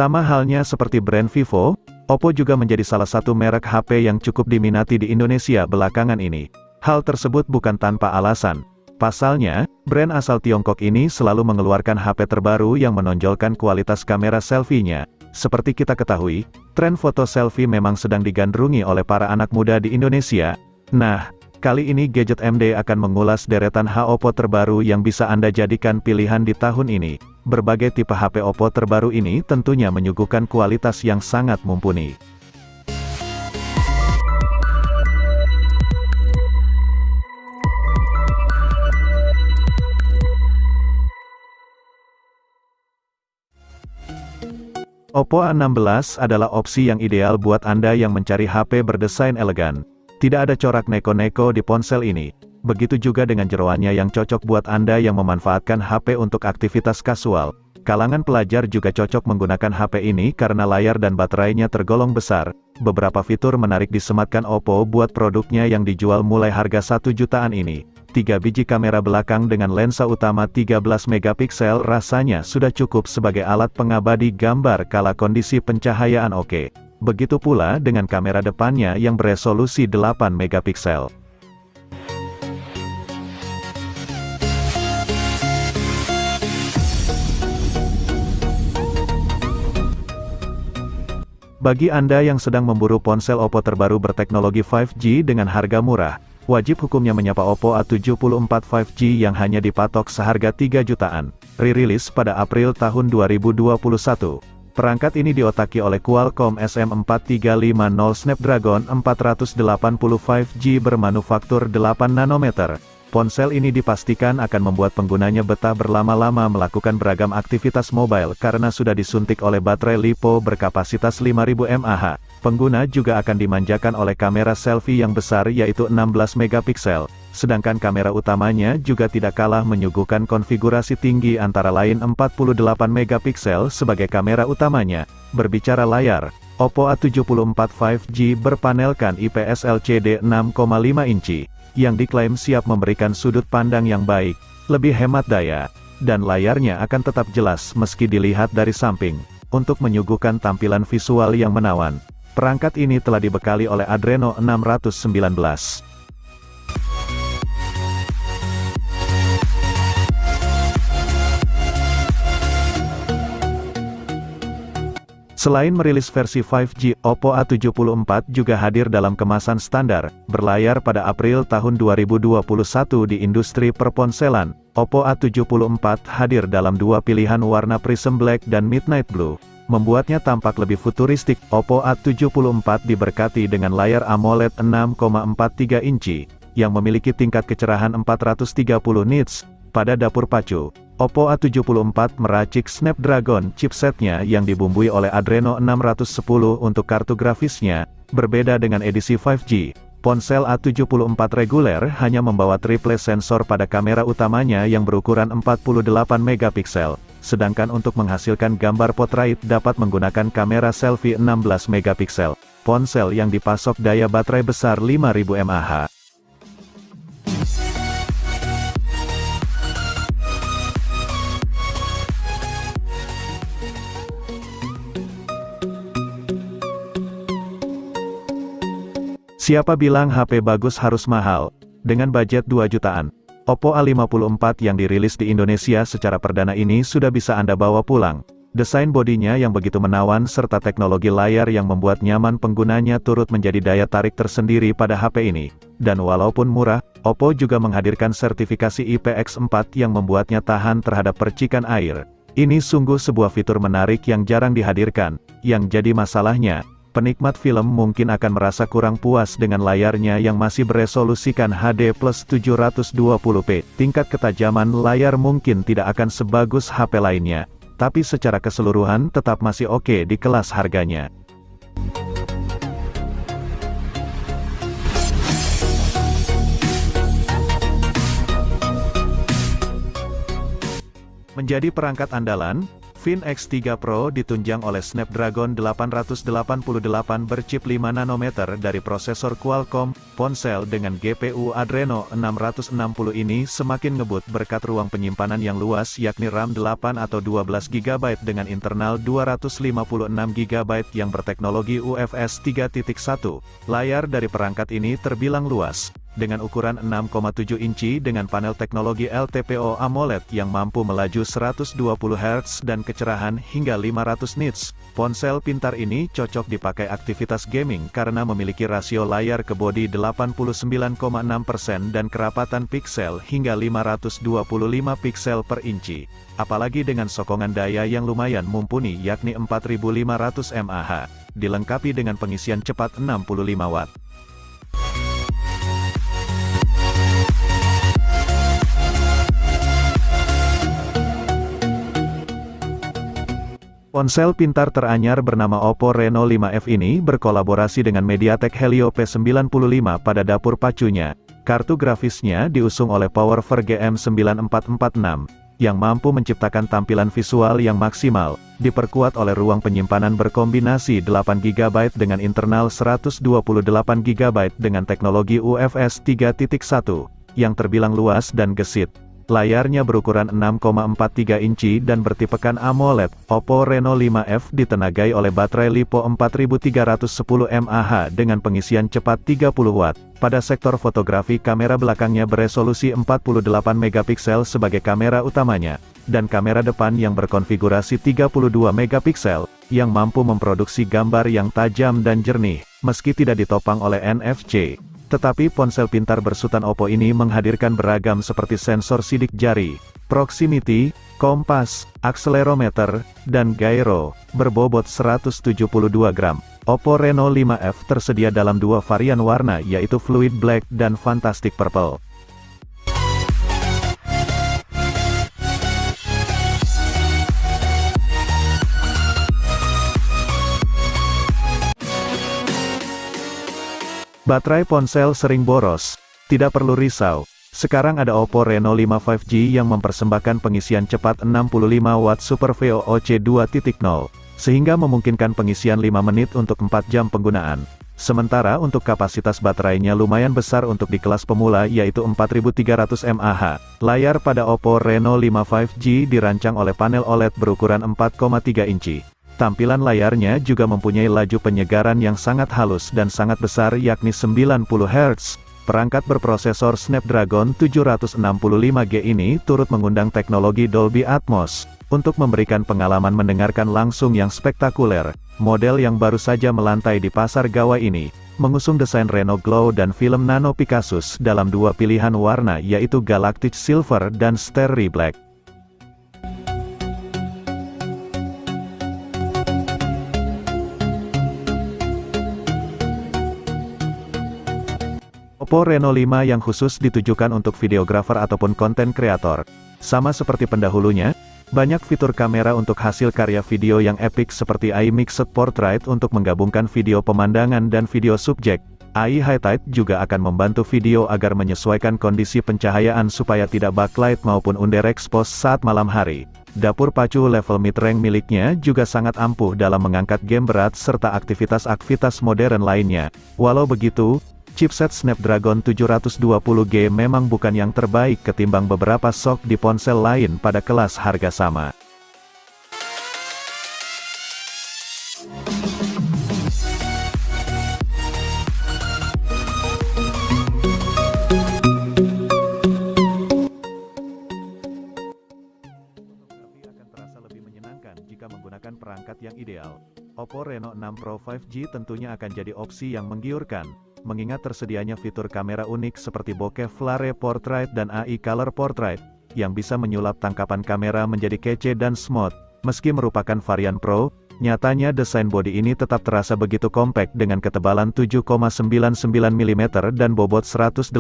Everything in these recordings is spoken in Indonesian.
Sama halnya seperti brand Vivo, Oppo juga menjadi salah satu merek HP yang cukup diminati di Indonesia belakangan ini. Hal tersebut bukan tanpa alasan. Pasalnya, brand asal Tiongkok ini selalu mengeluarkan HP terbaru yang menonjolkan kualitas kamera selfie-nya. Seperti kita ketahui, tren foto selfie memang sedang digandrungi oleh para anak muda di Indonesia. Nah, kali ini Gadget MD akan mengulas deretan Oppo terbaru yang bisa Anda jadikan pilihan di tahun ini. Berbagai tipe HP Oppo terbaru ini tentunya menyuguhkan kualitas yang sangat mumpuni. Oppo A16 adalah opsi yang ideal buat Anda yang mencari HP berdesain elegan. Tidak ada corak neko-neko di ponsel ini. Begitu juga dengan jeroannya yang cocok buat Anda yang memanfaatkan HP untuk aktivitas kasual. Kalangan pelajar juga cocok menggunakan HP ini karena layar dan baterainya tergolong besar. Beberapa fitur menarik disematkan Oppo buat produknya yang dijual mulai harga 1 jutaan ini. 3 biji kamera belakang dengan lensa utama 13 megapiksel rasanya sudah cukup sebagai alat pengabadi gambar kala kondisi pencahayaan oke. Begitu pula dengan kamera depannya yang beresolusi 8 megapiksel. Bagi Anda yang sedang memburu ponsel Oppo terbaru berteknologi 5G dengan harga murah, wajib hukumnya menyapa Oppo A74 5G yang hanya dipatok seharga 3 jutaan. Rilis pada April tahun 2021. Perangkat ini diotaki oleh Qualcomm SM4350 Snapdragon 480 5G bermanufaktur 8 nanometer. Ponsel ini dipastikan akan membuat penggunanya betah berlama-lama melakukan beragam aktivitas mobile karena sudah disuntik oleh baterai LiPo berkapasitas 5000 mAh. Pengguna juga akan dimanjakan oleh kamera selfie yang besar yaitu 16 megapiksel. Sedangkan kamera utamanya juga tidak kalah menyuguhkan konfigurasi tinggi antara lain 48 megapiksel sebagai kamera utamanya. Berbicara layar, Oppo A74 5G berpanelkan IPS LCD 6,5 inci, yang diklaim siap memberikan sudut pandang yang baik, lebih hemat daya, dan layarnya akan tetap jelas meski dilihat dari samping. Untuk menyuguhkan tampilan visual yang menawan, perangkat ini telah dibekali oleh Adreno 619. Selain merilis versi 5G, Oppo A74 juga hadir dalam kemasan standar, berlayar pada April tahun 2021 di industri perponselan. Oppo A74 hadir dalam dua pilihan warna Prism Black dan Midnight Blue. Membuatnya tampak lebih futuristik, Oppo A74 diberkati dengan layar AMOLED 6,43 inci, yang memiliki tingkat kecerahan 430 nits. Pada dapur pacu, Oppo A74 meracik Snapdragon chipsetnya yang dibumbui oleh Adreno 610 untuk kartu grafisnya. Berbeda dengan edisi 5G, ponsel A74 reguler hanya membawa triple sensor pada kamera utamanya yang berukuran 48 megapiksel. Sedangkan untuk menghasilkan gambar portrait dapat menggunakan kamera selfie 16 megapiksel. Ponsel yang dipasok daya baterai besar 5000 mAh. Siapa bilang HP bagus harus mahal? Dengan budget 2 jutaan, Oppo A54 yang dirilis di Indonesia secara perdana ini sudah bisa Anda bawa pulang. Desain bodinya yang begitu menawan serta teknologi layar yang membuat nyaman penggunanya turut menjadi daya tarik tersendiri pada HP ini. Dan walaupun murah, Oppo juga menghadirkan sertifikasi IPX4 yang membuatnya tahan terhadap percikan air. Ini sungguh sebuah fitur menarik yang jarang dihadirkan. Yang jadi masalahnya, penikmat film mungkin akan merasa kurang puas dengan layarnya yang masih beresolusikan HD+ 720p. Tingkat ketajaman layar mungkin tidak akan sebagus HP lainnya, tapi secara keseluruhan tetap masih oke di kelas harganya. Menjadi perangkat andalan, Fin X3 Pro ditunjang oleh Snapdragon 888 berchip 5 nanometer dari prosesor Qualcomm. Ponsel dengan GPU Adreno 660 ini semakin ngebut berkat ruang penyimpanan yang luas yakni RAM 8 atau 12 GB dengan internal 256 GB yang berteknologi UFS 3.1. Layar dari perangkat ini terbilang luas, dengan ukuran 6,7 inci dengan panel teknologi LTPO AMOLED yang mampu melaju 120 Hz dan kecerahan hingga 500 nits. Ponsel pintar ini cocok dipakai aktivitas gaming karena memiliki rasio layar ke bodi 89,6% dan kerapatan piksel hingga 525 piksel per inci. Apalagi dengan sokongan daya yang lumayan mumpuni yakni 4500 mAh, dilengkapi dengan pengisian cepat 65 Watt. Ponsel pintar teranyar bernama Oppo Reno 5F ini berkolaborasi dengan MediaTek Helio P95 pada dapur pacunya. Kartu grafisnya diusung oleh Powerver GM9446, yang mampu menciptakan tampilan visual yang maksimal, diperkuat oleh ruang penyimpanan berkombinasi 8 GB dengan internal 128 GB dengan teknologi UFS 3.1, yang terbilang luas dan gesit. Layarnya berukuran 6,43 inci dan bertipekan AMOLED. Oppo Reno 5F ditenagai oleh baterai LiPo 4310 mAh dengan pengisian cepat 30 Watt. Pada sektor fotografi, kamera belakangnya beresolusi 48 megapiksel sebagai kamera utamanya, dan kamera depan yang berkonfigurasi 32 megapiksel, yang mampu memproduksi gambar yang tajam dan jernih, meski tidak ditopang oleh NFC. Tetapi ponsel pintar bersutan Oppo ini menghadirkan beragam seperti sensor sidik jari, proximity, kompas, akselerometer, dan gyro, berbobot 172 gram. Oppo Reno 5F tersedia dalam dua varian warna yaitu Fluid Black dan Fantastic Purple. Baterai ponsel sering boros? Tidak perlu risau. Sekarang ada Oppo Reno 5 5G yang mempersembahkan pengisian cepat 65 Watt Super VOOC 2.0, sehingga memungkinkan pengisian 5 menit untuk 4 jam penggunaan. Sementara untuk kapasitas baterainya lumayan besar untuk di kelas pemula yaitu 4300 mAh. Layar pada Oppo Reno 5 5G dirancang oleh panel OLED berukuran 4,3 inci. Tampilan layarnya juga mempunyai laju penyegaran yang sangat halus dan sangat besar yakni 90 Hz. Perangkat berprosesor Snapdragon 765G ini turut mengundang teknologi Dolby Atmos, untuk memberikan pengalaman mendengarkan langsung yang spektakuler. Model yang baru saja melantai di pasar gawai ini, mengusung desain Reno Glow dan film Nano Pegasus dalam dua pilihan warna yaitu Galactic Silver dan Starry Black. Oppo Reno 5 yang khusus ditujukan untuk videografer ataupun konten kreator. Sama seperti pendahulunya, banyak fitur kamera untuk hasil karya video yang epik seperti AI Mixed Portrait untuk menggabungkan video pemandangan dan video subjek. AI Highlight juga akan membantu video agar menyesuaikan kondisi pencahayaan supaya tidak backlight maupun underexpose saat malam hari. Dapur pacu level mid-range miliknya juga sangat ampuh dalam mengangkat game berat serta aktivitas-aktivitas modern lainnya. Walau begitu, chipset Snapdragon 720G memang bukan yang terbaik ketimbang beberapa SoC di ponsel lain pada kelas harga sama. Fotografi akan terasa lebih menyenangkan jika menggunakan perangkat yang ideal. Oppo Reno 6 Pro 5G tentunya akan jadi opsi yang menggiurkan, mengingat tersedianya fitur kamera unik seperti bokeh flare portrait dan AI color portrait, yang bisa menyulap tangkapan kamera menjadi kece dan smooth. Meski merupakan varian Pro, nyatanya desain bodi ini tetap terasa begitu kompak dengan ketebalan 7,99 mm dan bobot 188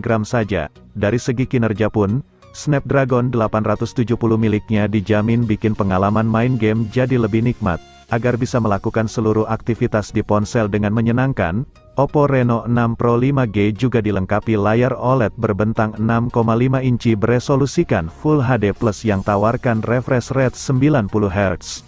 gram saja. Dari segi kinerja pun, Snapdragon 870 miliknya dijamin bikin pengalaman main game jadi lebih nikmat. Agar bisa melakukan seluruh aktivitas di ponsel dengan menyenangkan, Oppo Reno 6 Pro 5G juga dilengkapi layar OLED berbentang 6,5 inci beresolusikan Full HD Plus yang tawarkan refresh rate 90 Hz.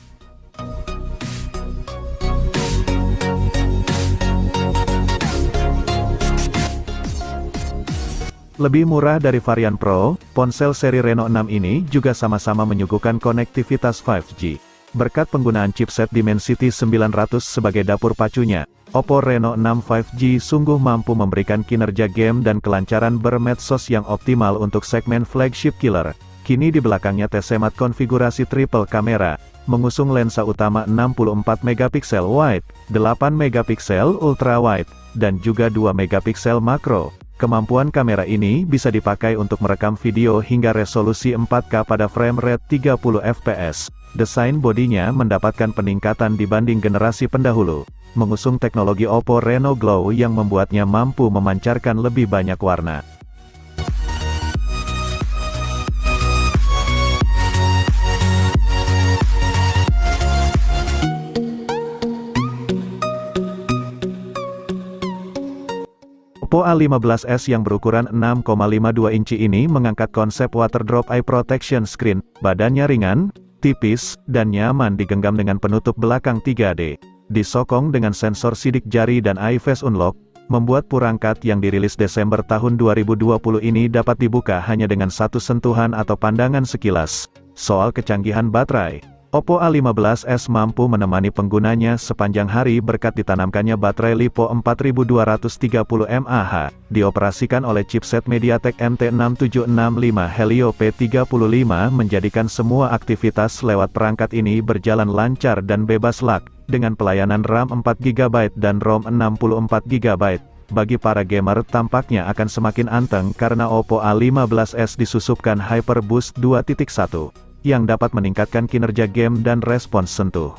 Lebih murah dari varian Pro, ponsel seri Reno 6 ini juga sama-sama menyuguhkan konektivitas 5G. Berkat penggunaan chipset Dimensity 900 sebagai dapur pacunya, Oppo Reno 6 5G sungguh mampu memberikan kinerja game dan kelancaran bermedsos yang optimal untuk segmen flagship killer. Kini di belakangnya tersemat konfigurasi triple kamera, mengusung lensa utama 64 megapiksel wide, 8 megapiksel ultra wide, dan juga 2 megapiksel makro. Kemampuan kamera ini bisa dipakai untuk merekam video hingga resolusi 4K pada frame rate 30 fps. Desain bodinya mendapatkan peningkatan dibanding generasi pendahulu, mengusung teknologi Oppo Reno Glow yang membuatnya mampu memancarkan lebih banyak warna. Oppo A15s yang berukuran 6,52 inci ini mengangkat konsep water drop eye protection screen. Badannya ringan, tipis, dan nyaman digenggam dengan penutup belakang 3D. Disokong dengan sensor sidik jari dan eye face unlock, membuat perangkat yang dirilis Desember tahun 2020 ini dapat dibuka hanya dengan satu sentuhan atau pandangan sekilas. Soal kecanggihan baterai, Oppo A15s mampu menemani penggunanya sepanjang hari berkat ditanamkannya baterai LiPo 4230 mAh, dioperasikan oleh chipset MediaTek MT6765 Helio P35 menjadikan semua aktivitas lewat perangkat ini berjalan lancar dan bebas lag, dengan pelayanan RAM 4GB dan ROM 64GB. Bagi para gamer tampaknya akan semakin anteng karena Oppo A15s disusupkan HyperBoost 2.1. yang dapat meningkatkan kinerja game dan respons sentuh.